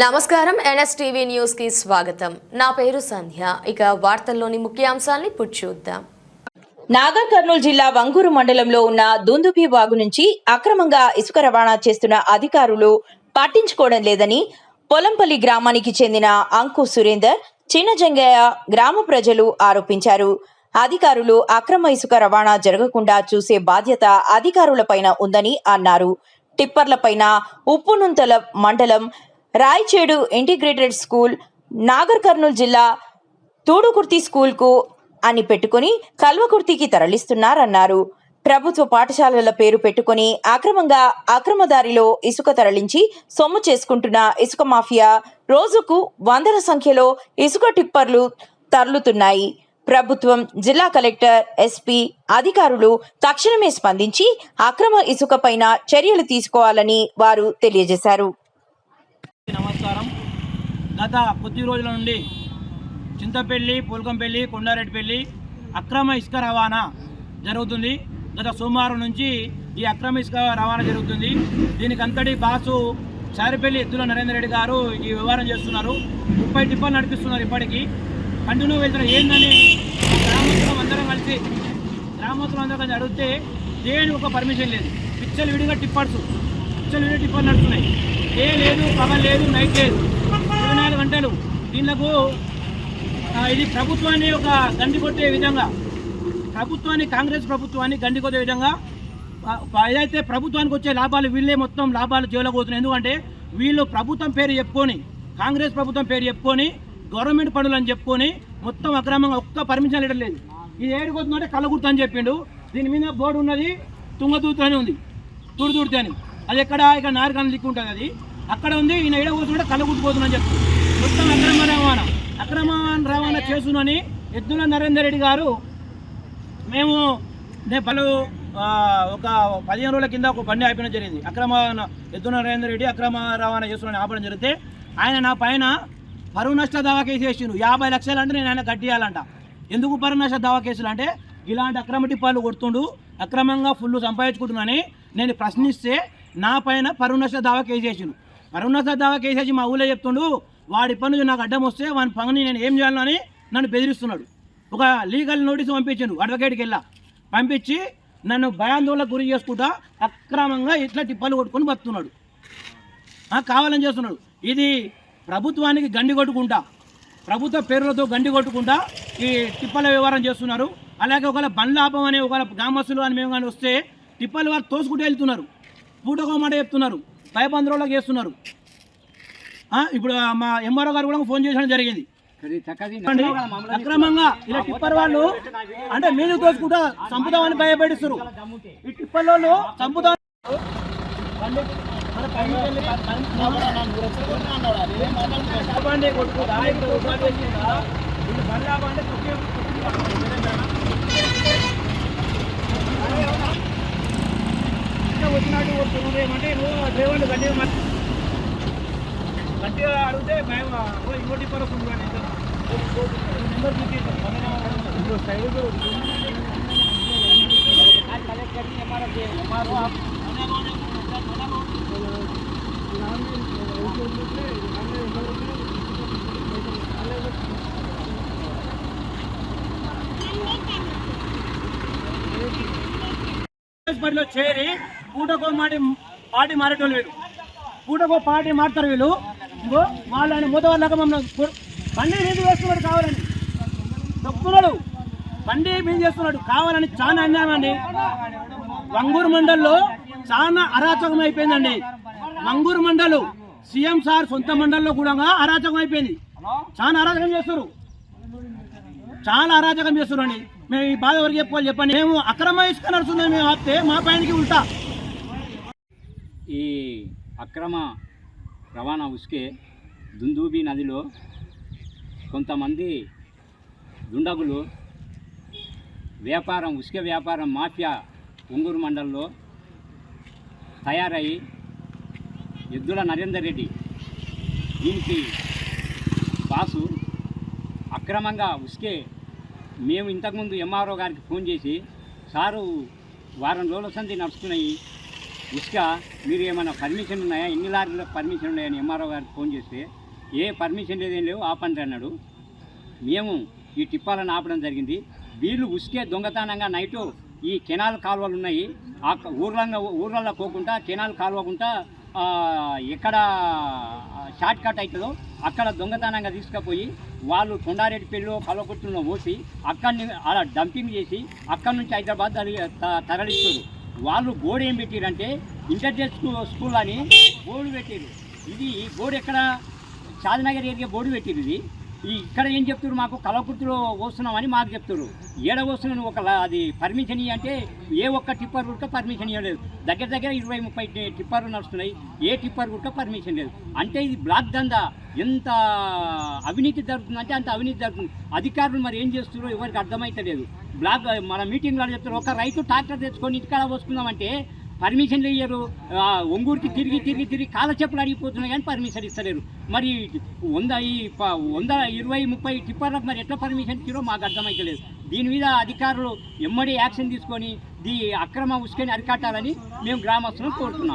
నమస్కారం NSTV news కి స్వాగతం. నా పేరు సంధ్య. ఇక వార్తల్లోని ముఖ్యాంశాలను ఇప్పుడు చూద్దాం. నాగర్ కర్నూలు జిల్లా వంగూరు మండలంలో ఉన్న దుందుభి వాగు నుంచి అక్రమంగా ఇసుక రవాణా చేస్తున్న అధికారులు పట్టించుకోవడం లేదని పొలంపల్లి గ్రామానికి చెందిన అంకు సురేందర్, చిన్నజంగయ్య గ్రామ ప్రజలు ఆరోపించారు. అధికారులు అక్రమ ఇసుక రవాణా జరగకుండా చూసే బాధ్యత అధికారులపైన ఉందని అన్నారు. టిప్పర్లపైన ఉప్పునుంతల మండలం రాయచేడు ఇంటిగ్రేటెడ్ స్కూల్, నాగర్ కర్నూలు జిల్లా తూడుకుర్తి స్కూల్కు అని పెట్టుకుని కల్వకుర్తికి తరలిస్తున్నారన్నారు. ప్రభుత్వ పాఠశాలల పేరు పెట్టుకుని అక్రమదారిలో ఇసుక తరలించి సొమ్ము చేసుకుంటున్న ఇసుక మాఫియా రోజుకు వందల సంఖ్యలో ఇసుక టిప్పర్లు తరలుతున్నాయి. ప్రభుత్వం, జిల్లా కలెక్టర్, ఎస్పీ అధికారులు తక్షణమే స్పందించి అక్రమ ఇసుక పైన చర్యలు తీసుకోవాలని వారు తెలియజేశారు. నమస్కారం. గత కొద్ది రోజుల నుండి చింతపల్లి, పోల్కంపల్లి, కొండారెడ్డిపల్లి అక్రమ ఇసుక రవాణా జరుగుతుంది. గత సోమవారం నుంచి ఈ అక్రమ ఇసుక రవాణా జరుగుతుంది. దీనికి అంతటి బాసు చారిపల్లి ఎద్దుల నరేందర్ రెడ్డి గారు ఈ వ్యవహారం చేస్తున్నారు. 30 టిప్పర్లు నడిపిస్తున్నారు. ఇప్పటికీ కంటిన్యూ వెళ్తున్నారు. ఏందని గ్రామస్తులం అందరం కలిసి అడిగితే దేని ఒక పర్మిషన్ లేదు. పిచ్చలు విడిగా టిప్పర్లు నడుస్తున్నాయి. డే లేదు, పగలు లేదు, నైట్ లేదు, 24 గంటలు. దీనిలకు ఇది ప్రభుత్వాన్ని ఒక గండి కొట్టే విధంగా, కాంగ్రెస్ ప్రభుత్వాన్ని గండి కొట్టే విధంగా ఏదైతే ప్రభుత్వానికి వచ్చే లాభాలు వీళ్ళే మొత్తం లాభాలు చేయలేకపోతున్నాయి. ఎందుకంటే వీళ్ళు ప్రభుత్వం పేరు చెప్పుకొని, కాంగ్రెస్ ప్రభుత్వం పేరు చెప్పుకొని, గవర్నమెంట్ పనులు అని చెప్పుకొని మొత్తం అక్రమంగా ఒక్క పర్మిషన్ ఇవ్వడం లేదు. ఇది ఏడుకొస్తుందంటే కళ్ళగుర్తు అని చెప్పిండు. దీని మీద బోర్డు ఉన్నది, తుంగతూర్తి అని ఉంది, తుడితుర్తి అని. అది ఎక్కడ ఇక్కడ నారకాన్ని దిక్కు ఉంటుంది. అది అక్కడ ఉంది. ఈయన ఏడ కూర్చుంటే కళ్ళగుర్తుపోతుందని చెప్పి మొత్తం అక్రమ రవాణా చేస్తున్నని ఎద్దుల నరేందర్ రెడ్డి గారు మేము పలు ఒక 15 రోజుల కింద ఒక బండి ఆపడం జరిగింది. ఎద్దుల నరేందర్ రెడ్డి అక్రమ రవాణా చేస్తున్నాను ఆపడం జరిగితే ఆయన నా పైన పరువు నష్ట దావా కేసు వేసిండు. 50 లక్షలు అంటే నేను ఆయన కట్టియాలంట. ఎందుకు పరువు నష్ట దావా కేసులు అంటే ఇలాంటి అక్రమ టిప్పాలు కొడుతుండు, అక్రమంగా ఫుల్ సంపాదించుకుంటున్నానని నేను ప్రశ్నిస్తే నా పైన పరువు నష్ట దావా కేసు వేసిండు. పరువు నష్ట దావా కేసు వేసి మా ఊళ్ళో చెప్తుండు, వాడి పనులు నాకు అడ్డం వస్తే వాని పని నేను ఏం చేయాలని నన్ను బెదిరిస్తున్నాడు. ఒక లీగల్ నోటీసు పంపించాడు. అడ్వకేట్కి పంపించి నన్ను భయాందోళనకు గురి చేసుకుంటా అక్రమంగా ఇట్లా టిప్పాలు కొట్టుకొని బతున్నాడు, కావాలని చేస్తున్నాడు. ఇది ప్రభుత్వానికి గండి కొట్టుకుంటా, ప్రభుత్వ పేర్లతో గండి కొట్టుకుంటా ఈ టిప్పల వ్యవహారం చేస్తున్నారు. అలాగే ఒకవేళ బండ్లాపం అనే ఒక గ్రామస్తులు అని మేము కానీ వస్తే టిప్పలు వారు తోసుకుంటూ వెళ్తున్నారు, పూటకో మాట చెప్తున్నారు, భయబంధువులకు చేస్తున్నారు. ఇప్పుడు మా ఎంఆర్ఓ గారు కూడా ఫోన్ చేయడం జరిగింది. అక్రమంగా ఇలా టిప్పర్ వాళ్ళు అంటే మీరు తోసుకుంటా చంపుతామని భయపెడిస్తారు. ఈ టిప్పర్ వాళ్ళు చంపుతా వచ్చినట్టు ఏమంటే డ్రైవర్లు గట్టిగా అడిగితే మేము ఇంకోటి పరుస్తుంది కానీ పడిలో చేరి పూటకో పార్టీ మారేటోళ్ళు వీళ్ళు, పూటకో పార్టీ మారుతారు వీళ్ళు. ఇంకో వాళ్ళని మూతవాళ్ళగా మమ్మల్ని బండి మీద వేస్తున్నాడు, కావాలని తప్పుతున్నాడు, బండి మీద చేస్తున్నాడు కావాలని. చాలా అన్యాయం అండి. వంగూరు మండల్లో చాలా అరాచకం అయిపోయిందండి. వంగూరు మండలు సీఎం సార్ సొంత మండల్లో కూడా అరాచకం అయిపోయింది. చాలా అరాచకం చేస్తారు, అండి. మేము ఈ బాధ ఎవరికి చెప్పుకోవాలి చెప్పండి. మేము అక్రమ ఇసుక నడుస్తున్నాం, మేము ఆపితే మా పైనకి ఉల్టా. ఈ అక్రమ రవాణా ఉసుకే దుందుబి నదిలో కొంతమంది దుండగులు ఉసుక వ్యాపారం మాఫియా ఒంగూరు మండలంలో తయారై ఎద్దుల నరేందర్ రెడ్డి దీనికి బాసు అక్రమంగా ఉసుకే మేము ఇంతకుముందు ఎంఆర్ఓ గారికి ఫోన్ చేసి, సారు వారం రోజుల సంది నడుస్తున్నాయి, ఇసుక మీరు ఏమైనా పర్మిషన్ ఉన్నాయా, ఇన్ని లారీలకు పర్మిషన్ ఉన్నాయని ఎంఆర్ఓ గారికి ఫోన్ చేస్తే ఏ పర్మిషన్ లేదేం లేవు ఆపండి అన్నాడు. మేము ఈ టిప్పాలను ఆపడం జరిగింది. వీళ్ళు ఉసుకే దొంగతనంగా నైటు ఈ కెనాల్ కాలువలు ఉన్నాయి, ఆ ఊర్లలో పోకుండా కెనాల్ కాలువకుండా ఎక్కడ షార్ట్ కట్ అవుతుందో అక్కడ దొంగతనంగా తీసుకుపోయి వాళ్ళు కొండారెడ్డిపల్లిలో కల్వకుర్తిలో పోసి అక్కడిని అలా డంపింగ్ చేసి అక్కడి నుంచి హైదరాబాద్ తరలిస్తారు. వాళ్ళు బోర్డు ఏం పెట్టారంటే ఇంటర్నేట్ స్కూల్ అని బోర్డు పెట్టారు. ఇది బోర్డు ఎక్కడ షాద్నగర్ ఏరియా బోర్డు పెట్టారు. ఇది ఇక్కడ ఏం చెప్తారు, మాకు కల్వకుర్తిలో వస్తున్నామని మాకు చెప్తారు. ఏడ వస్తున్నాను అది పర్మిషన్ అంటే ఏ ఒక్క టిప్పర్ కూడా పర్మిషన్ ఇవ్వలేదు. దగ్గర 20-30 టిప్పర్లు నడుస్తున్నాయి, ఏ టిప్పర్ కూడా పర్మిషన్ లేదు. అంటే ఇది బ్లాక్ దందా, ఎంత అవినీతి జరుగుతుందంటే అంత అవినీతి జరుగుతుంది. అధికారులు మరి ఏం చేస్తున్నారో ఎవరికి అర్థమైతలేదు. బ్లాక్ మన మీటింగ్లో చెప్తారు, ఒక రైతు ట్రాక్టర్ తెచ్చుకొని ఇంటికాడ వస్తున్నామంటే పర్మిషన్లు ఇయ్యరు. ఒంగూరుకి తిరిగి కాళ్ళ చెప్పులు అడిగిపోతున్నాయి కానీ పర్మిషన్ ఇస్తలేరు. మరి 120-30 టిప్పర్లకు మరి ఎట్లా పర్మిషన్ ఇచ్చారో మాకు అర్థమైతలేదు. దీని మీద అధికారులు ఎమ్మడి యాక్షన్ తీసుకొని అక్రమ ఉసుకని అరికట్టాలని మేము గ్రామస్తులను కోరుతున్నాం.